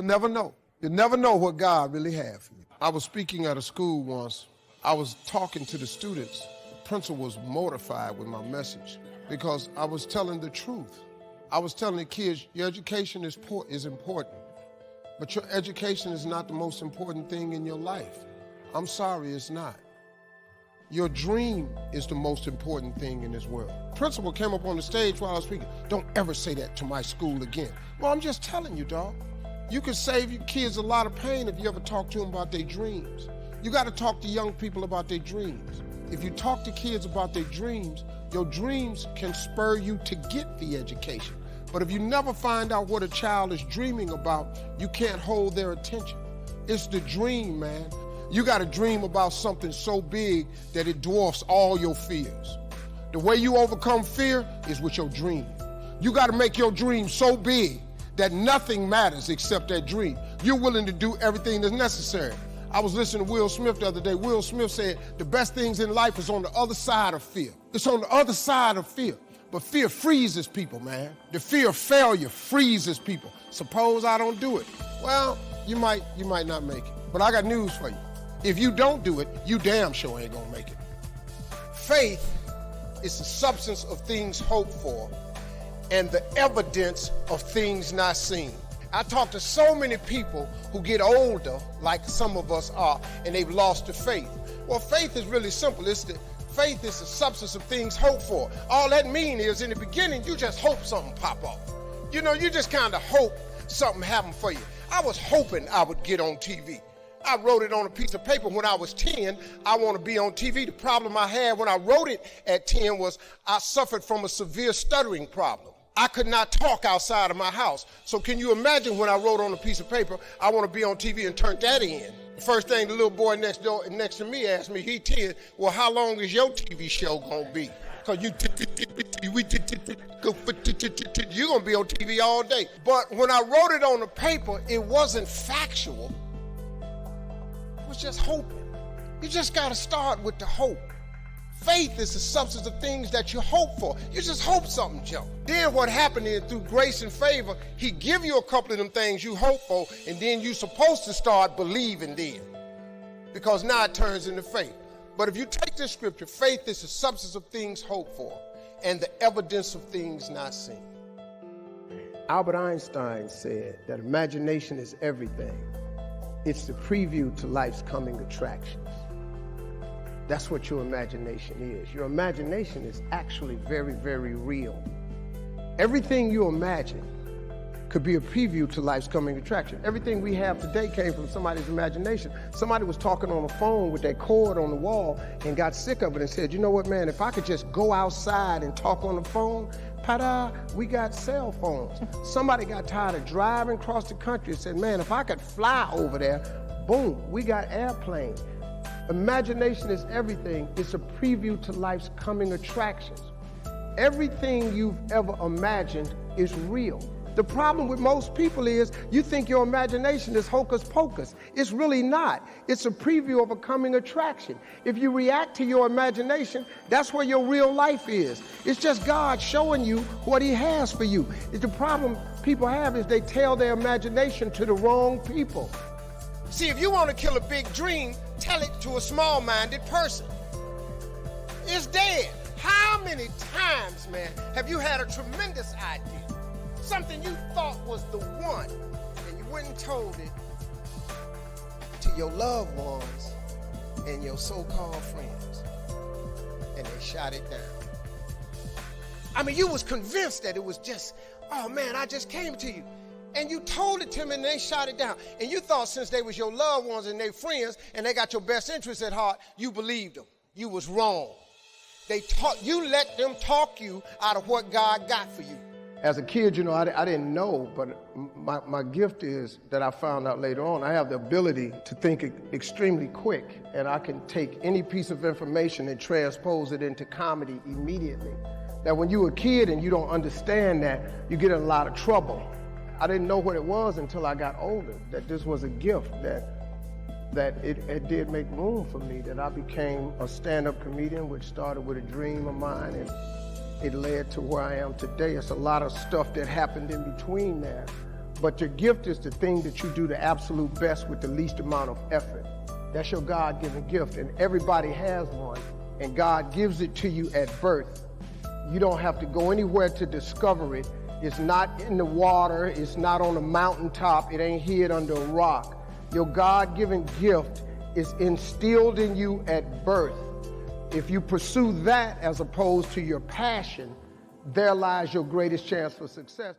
You'll never know. You'll never know what God really has for you. I was speaking at a school once. I was talking to the students. The principal was mortified with my message because I was telling the truth. I was telling the kids, your education is important, but your education is not the most important thing in your life. I'm sorry, it's not. Your dream is the most important thing in this world. Principal came up on the stage while I was speaking. Don't ever say that to my school again. Well, I'm just telling you, dog. You can save your kids a lot of pain if you ever talk to them about their dreams. You got to talk to young people about their dreams. If you talk to kids about their dreams, your dreams can spur you to get the education. But if you never find out what a child is dreaming about, you can't hold their attention. It's the dream, man. You got to dream about something so big that it dwarfs all your fears. The way you overcome fear is with your dream. You got to make your dream so big that nothing matters except that dream. You're willing to do everything that's necessary. I was listening to Will Smith the other day. Will Smith said the best things in life is on the other side of fear. It's on the other side of fear. But fear freezes people, man. The fear of failure freezes people. Suppose I don't do it. Well, you might not make it. But I got news for you. If you don't do it, you damn sure ain't gonna make it. Faith is the substance of things hoped for and the evidence of things not seen. I talk to so many people who get older, like some of us are, and they've lost their faith. Well, faith is really simple. Faith is the substance of things hoped for. All that means is in the beginning, you just hope something pop off. You know, you just kind of hope something happen for you. I was hoping I would get on TV. I wrote it on a piece of paper when I was 10, I want to be on TV. The problem I had when I wrote it at 10 was I suffered from a severe stuttering problem. I could not talk outside of my house. So can you imagine when I wrote on a piece of paper, I want to be on TV and turned that in? The first thing the little boy next to me asked me, he 10, well, how long is your TV show going to be? Because you're going to be on TV all day. But when I wrote it on the paper, it wasn't factual. It was just hoping. You just got to start with the hope. Faith is the substance of things that you hope for. You just hope something jump. Then what happened is through grace and favor, he give you a couple of them things you hope for, and then you're supposed to start believing then. Because now it turns into faith. But if you take this scripture, faith is the substance of things hoped for and the evidence of things not seen. Albert Einstein said that imagination is everything. It's the preview to life's coming attractions. That's what your imagination is. Your imagination is actually very, very real. Everything you imagine could be a preview to life's coming attraction. Everything we have today came from somebody's imagination. Somebody was talking on the phone with that cord on the wall and got sick of it and said, you know what, man, if I could just go outside and talk on the phone, ta-da, we got cell phones. Somebody got tired of driving across the country and said, man, if I could fly over there, boom, we got airplanes. Imagination is everything. It's a preview to life's coming attractions. Everything you've ever imagined is real. The problem with most people is you think your imagination is hocus pocus. It's really not. It's a preview of a coming attraction. If you react to your imagination, that's where your real life is. It's just God showing you what he has for you. The problem people have is they tell their imagination to the wrong people. See, if you want to kill a big dream, tell it to a small-minded person. It's dead. How many times, man, have you had a tremendous idea? Something you thought was the one, and you went and told it to your loved ones and your so-called friends, and they shot it down. I mean, you was convinced that it was just, oh man, I just came to you. And you told it to them and they shot it down. And you thought since they was your loved ones and their friends and they got your best interests at heart, you believed them. You was wrong. You let them talk you out of what God got for you. As a kid, you know, I didn't know, but my gift is that I found out later on. I have the ability to think extremely quick, and I can take any piece of information and transpose it into comedy immediately. That when you're a kid and you don't understand that, you get in a lot of trouble. I didn't know what it was until I got older, that this was a gift, that it did make room for me, that I became a stand-up comedian, which started with a dream of mine, and it led to where I am today. It's a lot of stuff that happened in between there, But your gift is the thing that you do the absolute best with the least amount of effort. That's your God-given gift, and everybody has one, and God gives it to you at birth. You don't have to go anywhere to discover it. It's not in the water. It's not on a mountaintop. It ain't hid under a rock. Your God-given gift is instilled in you at birth. If you pursue that as opposed to your passion, there lies your greatest chance for success.